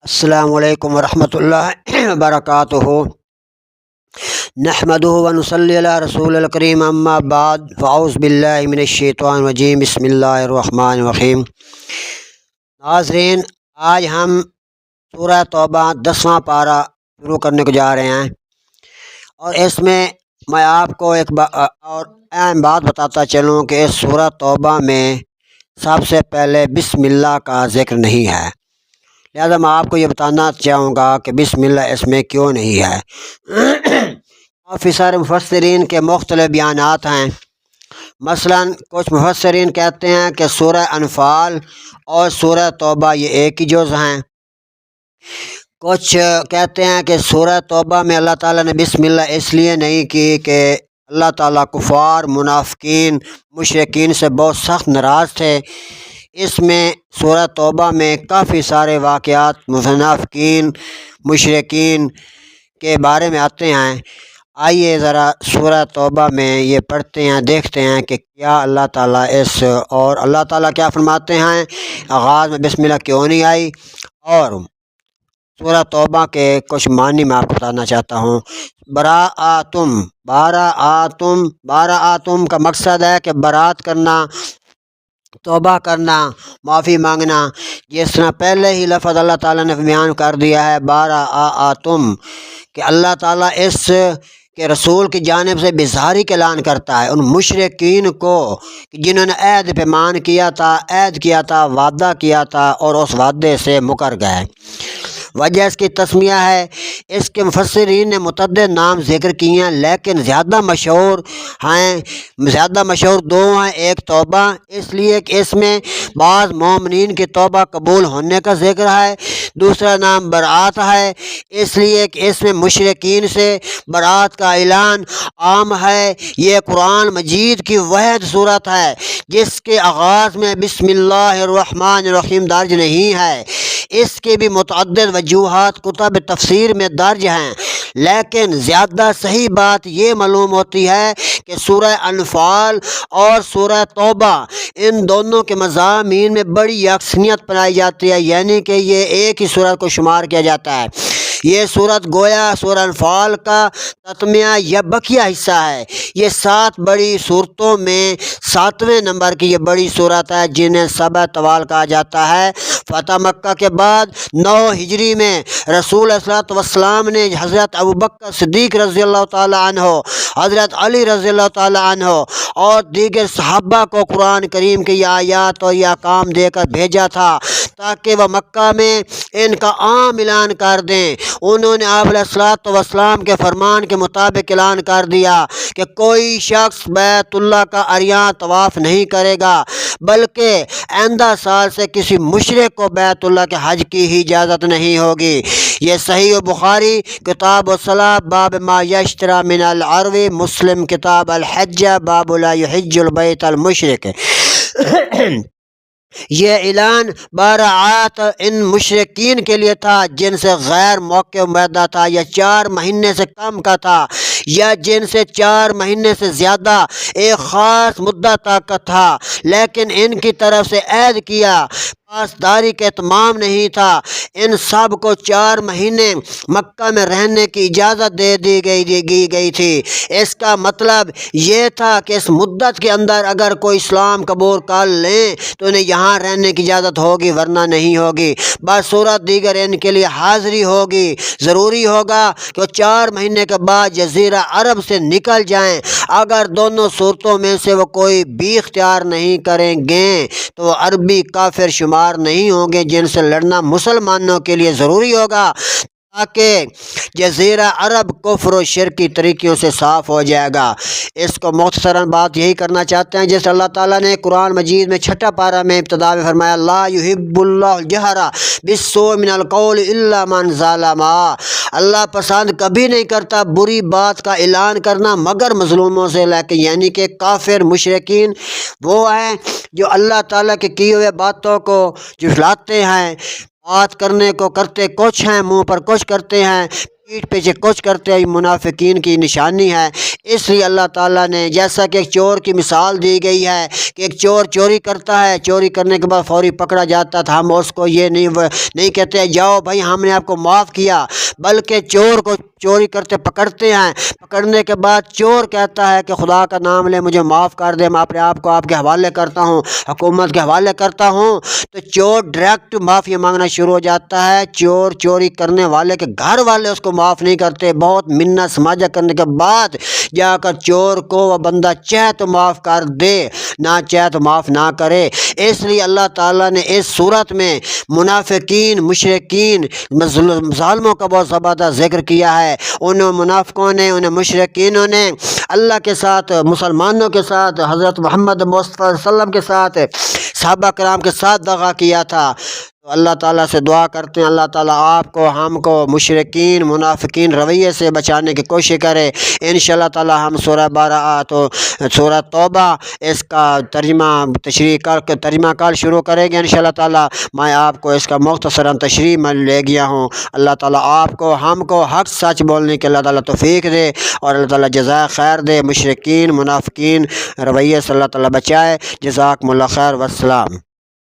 السلام علیکم ورحمۃ اللہ وبرکاتہ۔ نحمدہ ونصلی علی رسول الکریم، اما بعد، فاعوذ باللہ من الشیطان الرجیم، بسم اللہ الرحمن الرحیم۔ ناظرین، آج ہم سورہ توبہ 10واں پارہ شروع کرنے کو جا رہے ہیں، اور اس میں میں آپ کو ایک اور اہم بات بتاتا چلوں کہ اس سورہ توبہ میں سب سے پہلے بسم اللہ کا ذکر نہیں ہے، لہذا میں آپ کو یہ بتانا چاہوں گا کہ بسم اللہ اس میں کیوں نہیں ہے۔ کافی سارے مفسرین کے مختلف بیانات ہیں۔ مثلا کچھ مفسرین کہتے ہیں کہ سورہ انفال اور سورہ توبہ یہ ایک ہی جز ہیں۔ کچھ کہتے ہیں کہ سورہ توبہ میں اللہ تعالیٰ نے بسم اللہ اس لیے نہیں کی کہ اللہ تعالیٰ کفار، منافقین، مشرکین سے بہت سخت ناراض تھے۔ اس میں سورہ توبہ میں کافی سارے واقعات منافقین، مشرکین کے بارے میں آتے ہیں۔ آئیے ذرا سورہ توبہ میں یہ پڑھتے ہیں، دیکھتے ہیں کہ کیا اللہ تعالیٰ اور اللہ تعالیٰ کیا فرماتے ہیں، آغاز میں بسم اللہ کیوں نہیں آئی، اور سورہ توبہ کے کچھ معنی میں آپ کو بتانا چاہتا ہوں۔ براءتم کا مقصد ہے کہ برات کرنا، توبہ کرنا، معافی مانگنا، جس طرح پہلے ہی لفظ اللہ تعالیٰ نے بیان کر دیا ہے براءتم، کہ اللہ تعالیٰ اس کے رسول کی جانب سے بظاہری کا اعلان کرتا ہے ان مشرکین کو جنہوں نے عہد پیمان کیا تھا، وعدہ کیا تھا اور اس وعدے سے مکر گئے۔ وجہ اس کی تسمیہ ہے، اس کے مفسرین نے متعدد نام ذکر کیے ہیں، لیکن زیادہ مشہور دو ہیں۔ ایک توبہ، اس لیے کہ اس میں بعض مومنین کی توبہ قبول ہونے کا ذکر ہے۔ دوسرا نام برات ہے، اس لیے کہ اس میں مشرکین سے برات کا اعلان عام ہے۔ یہ قرآن مجید کی واحد صورت ہے جس کے آغاز میں بسم اللہ الرحمن الرحیم درج نہیں ہے۔ اس کے بھی متعدد وجوہات کتب تفسیر میں درج ہیں، لیکن زیادہ صحیح بات یہ معلوم ہوتی ہے کہ سورہ انفال اور سورہ توبہ ان دونوں کے مضامین میں بڑی یکسانیت پائی جاتی ہے، یعنی کہ یہ ایک ہی سورت کو شمار کیا جاتا ہے۔ یہ سورت گویا سورہ انفال کا تتمیہ یا بقیہ حصہ ہے۔ یہ 7 بڑی صورتوں میں 7ویں نمبر کی یہ بڑی صورت ہے، جنہیں سبع طوال کہا جاتا ہے۔ فتح مکہ کے بعد 9 ہجری میں رسول صلی اللہ علیہ وسلم نے حضرت ابوبکر صدیق رضی اللہ تعالیٰ عنہ، حضرت علی رضی اللہ تعالیٰ عنہ اور دیگر صحابہ کو قرآن کریم کی یہ آیات اور یہ احکام دے کر بھیجا تھا تاکہ وہ مکہ میں ان کا عام اعلان کر دیں۔ انہوں نے آپ علیہ الصلوۃ والسلام کے فرمان کے مطابق اعلان کر دیا کہ کوئی شخص بیت اللہ کا عریاں طواف نہیں کرے گا، بلکہ آئندہ سال سے کسی مشرک کو بیت اللہ کے حج کی ہی اجازت نہیں ہوگی۔ یہ صحیح بخاری کتاب الصلاۃ باب ما یشتری من العرو، مسلم کتاب الحج باب لا یحج البیت المشرک۔ یہ اعلان براعات ان مشرکین کے لیے تھا جن سے غیر موقع معاہدہ تھا، یا 4 مہینے سے کم کا تھا، یا جن سے 4 مہینے سے زیادہ ایک خاص مدت تک کا تھا، لیکن ان کی طرف سے عہد کیا پاسداری کا اہتمام نہیں تھا۔ ان سب کو 4 مہینے مکہ میں رہنے کی اجازت دے دی گئی تھی۔ اس کا مطلب یہ تھا کہ اس مدت کے اندر اگر کوئی اسلام قبول کر لیں تو انہیں یہاں رہنے کی اجازت ہوگی، ورنہ نہیں ہوگی۔ بس صورت دیگر ان کے لیے حاضری ہوگی، ضروری ہوگا کہ وہ 4 مہینے کے بعد جزیرہ عرب سے نکل جائیں۔ اگر دونوں صورتوں میں سے وہ کوئی بھی اختیار نہیں کریں گے تو وہ عربی کافر شمار نہیں ہوں گے، جن سے لڑنا مسلمانوں کے لیے ضروری ہوگا، تاکہ جزیرہ عرب کفر و شرک کی طریقوں سے صاف ہو جائے گا۔ اس کو مختصراً بات یہی کرنا چاہتے ہیں جیسے اللہ تعالیٰ نے قرآن مجید میں 6 پارہ میں ابتدا میں فرمایا، لا یحب اللہ الجہر بالسوء من القول الا من ظلم۔ اللہ پسند کبھی نہیں کرتا بری بات کا اعلان کرنا مگر مظلوموں سے، لیکن یعنی کہ کافر مشرکین وہ ہیں جو اللہ تعالیٰ کے کیے ہوئے باتوں کو جھٹلاتے ہیں، بات کرنے کو کرتے کچھ ہیں، منہ پر کچھ کرتے ہیں، پیٹھ پیچھے کچھ کرتے ہیں منافقین کی نشانی ہے۔ اس لیے اللہ تعالیٰ نے جیسا کہ ایک چور کی مثال دی گئی ہے کہ ایک چور چوری کرتا ہے، چوری کرنے کے بعد فوری پکڑا جاتا تھا، ہم اس کو یہ نہیں کہتے جاؤ بھائی ہم نے آپ کو معاف کیا، بلکہ چور کو چوری کرتے پکڑتے ہیں، پکڑنے کے بعد چور کہتا ہے کہ خدا کا نام لے مجھے معاف کر دے، میں اپنے آپ کو آپ کے حوالے کرتا ہوں، حکومت کے حوالے کرتا ہوں، تو چور ڈائریکٹ معافی مانگنا شروع ہو جاتا ہے۔ چور چوری کرنے والے کے گھر والے اس کو معاف نہیں کرتے، بہت منت سماجہ کرنے کے بعد جا کر چور کو وہ بندہ چاہے تو معاف کر دے، نہ چاہے تو معاف نہ کرے۔ اس لیے اللہ تعالیٰ نے اس صورت میں منافقین، مشرکین، ظالموں کا بہت زبردست ذکر کیا ہے۔ ان منافقوں نے، ان مشرکینوں نے اللہ کے ساتھ، مسلمانوں کے ساتھ، حضرت محمد مصطفیٰ صلی اللہ علیہ وسلم کے ساتھ، صحابہ کرام کے ساتھ دغا کیا تھا۔ تو اللہ تعالیٰ سے دعا کرتے ہیں اللہ تعالیٰ آپ کو، ہم کو مشرکین منافقین رویے سے بچانے کی کوشش کرے۔ انشاءاللہ تعالیٰ ہم سورہ 12 تو سورہ توبہ اس کا ترجمہ کال شروع کریں گے انشاءاللہ تعالیٰ۔ میں آپ کو اس کا مختصراً تشریح میں لے گیا ہوں۔ اللہ تعالیٰ آپ کو، ہم کو حق سچ بولنے کے اللہ تعالیٰ توفیق دے، اور اللہ تعالیٰ جزائے خیر دے۔ مشرکین منافقین رویے سے اللہ تعالیٰ بچائے۔ جزاکم اللہ خیر، والسلام۔